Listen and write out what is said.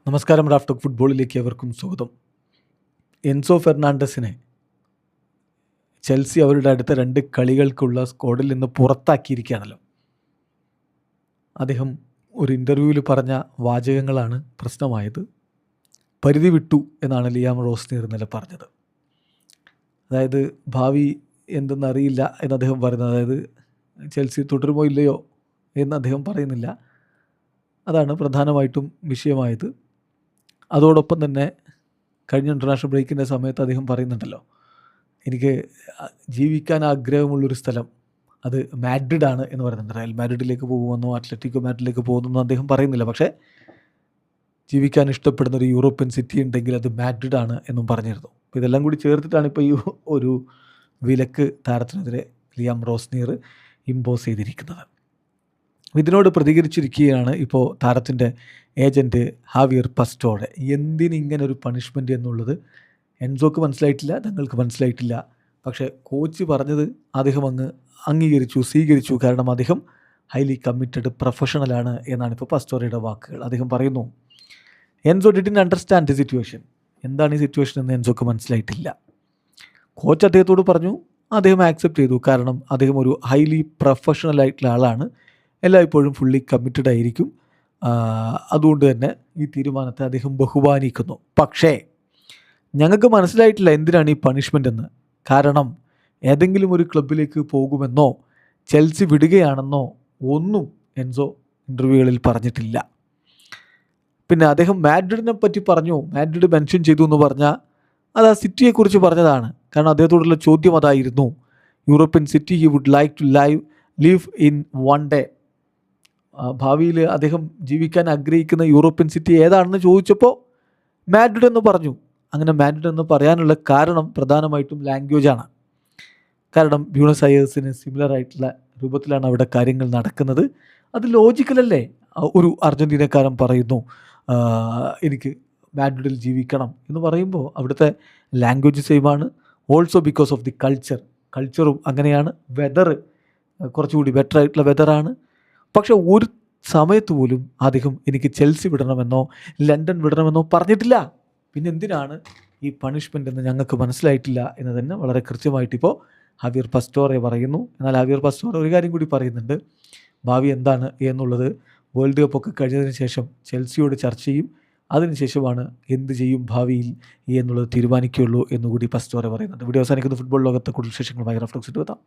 നമസ്കാരം. Raf talk ഫുട്ബോളിലേക്ക് അവർക്കും സ്വാഗതം. എൻസോ ഫെർണാണ്ടസിനെ ചെൽസി അവരുടെ അടുത്ത 2 കളികൾക്കുള്ള സ്ക്വാഡിൽ നിന്ന് പുറത്താക്കിയിരിക്കുകയാണല്ലോ. അദ്ദേഹം ഒരു ഇൻ്റർവ്യൂവിൽ പറഞ്ഞ വാചകങ്ങളാണ് പ്രശ്നമായത്. പരിധി വിട്ടു എന്നാണ് ലിയാം റോസ്നീർ ഇന്നലെ പറഞ്ഞത്. അതായത് ഭാവി എന്തെന്നറിയില്ല എന്ന് അദ്ദേഹം പറയുന്നത്. അതായത് ചെൽസി തുടരുമോ ഇല്ലയോ എന്ന് അദ്ദേഹം പറയുന്നില്ല. അതാണ് പ്രധാനമായിട്ടും വിഷയമായത്. അതോടൊപ്പം തന്നെ കഴിഞ്ഞ ഇൻ്റർനാഷണൽ ബ്രേക്കിൻ്റെ സമയത്ത് അദ്ദേഹം പറയുന്നുണ്ടല്ലോ, എനിക്ക് ജീവിക്കാൻ ആഗ്രഹമുള്ളൊരു സ്ഥലം അത് മാഡ്രിഡാണ് എന്ന് പറയുന്നുണ്ട്. റയൽ മാഡ്രിഡിലേക്ക് പോകുമെന്നോ അത്ലറ്റിക്കോ മാഡ്രിഡിലേക്ക് പോകുമെന്നോ അദ്ദേഹം പറയുന്നില്ല. പക്ഷേ ജീവിക്കാൻ ഇഷ്ടപ്പെടുന്ന ഒരു യൂറോപ്യൻ സിറ്റി ഉണ്ടെങ്കിൽ അത് മാഡ്രിഡാണ് എന്നും പറഞ്ഞിരുന്നു. അപ്പോൾ ഇതെല്ലാം കൂടി ചേർത്തിട്ടാണ് ഇപ്പോൾ ഈ ഒരു വിലക്ക് താരത്തിനെതിരെ ലിയാം റോസ്നീർ ഇമ്പോസ് ചെയ്തിരിക്കുന്നത്. ഇതിനോട് പ്രതികരിച്ചിരിക്കുകയാണ് ഇപ്പോൾ താരത്തിൻ്റെ ഏജൻറ്റ് ഹാവിയർ പസ്റ്റോറെ. എന്തിനിങ്ങനെ ഒരു പണിഷ്മെൻറ്റ് എന്നുള്ളത് എൻസോക്ക് മനസ്സിലായിട്ടില്ല, തങ്ങൾക്ക് മനസ്സിലായിട്ടില്ല. പക്ഷേ കോച്ച് പറഞ്ഞത് അദ്ദേഹം അങ്ങ് അംഗീകരിച്ചു, സ്വീകരിച്ചു. കാരണം അദ്ദേഹം ഹൈലി കമ്മിറ്റഡ് പ്രൊഫഷണലാണ് എന്നാണ് ഇപ്പോൾ പസ്റ്റോറയുടെ വാക്കുകൾ. അദ്ദേഹം പറയുന്നു, Enzo didn't understand the situation. എന്താണ് ഈ സിറ്റുവേഷൻ എന്ന് എൻസോക്ക് മനസ്സിലായിട്ടില്ല. കോച്ച് അദ്ദേഹത്തോട് പറഞ്ഞു, അദ്ദേഹം ആക്സെപ്റ്റ് ചെയ്തു. കാരണം അദ്ദേഹം ഒരു ഹൈലി പ്രൊഫഷണൽ ആയിട്ടുള്ള ആളാണ്, എല്ലായ്പ്പോഴും ഫുള്ളി കമ്മിറ്റഡ് ആയിരിക്കും. അതുകൊണ്ട് തന്നെ ഈ തീരുമാനത്തെ അദ്ദേഹം ബഹുമാനിക്കുന്നു. പക്ഷേ ഞങ്ങൾക്ക് മനസ്സിലായിട്ടില്ല എന്തിനാണ് ഈ പണിഷ്മെൻ്റ് എന്ന്. കാരണം ഏതെങ്കിലും ഒരു ക്ലബിലേക്ക് പോകുമെന്നോ ചെൽസി വിടുകയാണെന്നോ ഒന്നും എൻസോ ഇൻ്റർവ്യൂകളിൽ പറഞ്ഞിട്ടില്ല. പിന്നെ അദ്ദേഹം മാഡ്രിഡിനെ പറ്റി പറഞ്ഞു, മാഡ്രിഡ് മെൻഷൻ ചെയ്തു എന്ന് പറഞ്ഞാൽ അത് ആ സിറ്റിയെക്കുറിച്ച് പറഞ്ഞതാണ്. കാരണം അദ്ദേഹത്തോടുള്ള ചോദ്യം അതായിരുന്നു, European city he would like to leave in one day. ഭാവിയിൽ അദ്ദേഹം ജീവിക്കാൻ ആഗ്രഹിക്കുന്ന യൂറോപ്യൻ സിറ്റി ഏതാണെന്ന് ചോദിച്ചപ്പോൾ മാഡ്രിഡ് എന്ന് പറഞ്ഞു. അങ്ങനെ മാഡ്രിഡ് എന്ന് പറയാനുള്ള കാരണം പ്രധാനമായിട്ടും ലാംഗ്വേജാണ്. കാരണം ബ്യൂണസ് അയേഴ്സിന് സിമിലർ ആയിട്ടുള്ള രൂപത്തിലാണ് അവിടെ കാര്യങ്ങൾ നടക്കുന്നത്. അത് ലോജിക്കലല്ലേ? ഒരു അർജൻറ്റീനക്കാരൻ പറയുന്നു എനിക്ക് മാഡ്രിഡിൽ ജീവിക്കണം എന്ന് പറയുമ്പോൾ അവിടുത്തെ ലാംഗ്വേജ് സെയിമാണ്. ഓൾസോ ബിക്കോസ് ഓഫ് ദി കൾച്ചറും അങ്ങനെയാണ്. വെതർ കുറച്ചുകൂടി ബെറ്റർ ആയിട്ടുള്ള വെതറാണ്. പക്ഷെ ഒരു സമയത്ത് പോലും അദ്ദേഹം എനിക്ക് ചെൽസി വിടണമെന്നോ ലണ്ടൻ വിടണമെന്നോ പറഞ്ഞിട്ടില്ല. പിന്നെ എന്തിനാണ് ഈ പണിഷ്മെൻ്റ് എന്ന് ഞങ്ങൾക്ക് മനസ്സിലായിട്ടില്ല എന്ന് തന്നെ വളരെ കൃത്യമായിട്ട് ഇപ്പോൾ ഹാവിയർ പസ്റ്റോറെ പറയുന്നു. എന്നാൽ ഹാവിയർ പസ്റ്റോറെ ഒരു കാര്യം കൂടി പറയുന്നുണ്ട്, ഭാവി എന്താണ് എന്നുള്ളത് വേൾഡ് കപ്പൊക്കെ കഴിഞ്ഞതിന് ശേഷം ചെൽസിയോട് ചർച്ച ചെയ്യും. അതിനുശേഷമാണ് എന്ത് ചെയ്യും ഭാവിയിൽ എന്നുള്ളത് തീരുമാനിക്കുകയുള്ളൂ എന്നുകൂടി പസ്റ്റോറെ പറയുന്നുണ്ട്. വീഡിയോ അവസാനിക്കുന്ന ഫുട്ബോൾ ലോകത്തെ കൂടുതൽ വിശേഷങ്ങളുമായി റഫ്ലക്സ് എത്താം.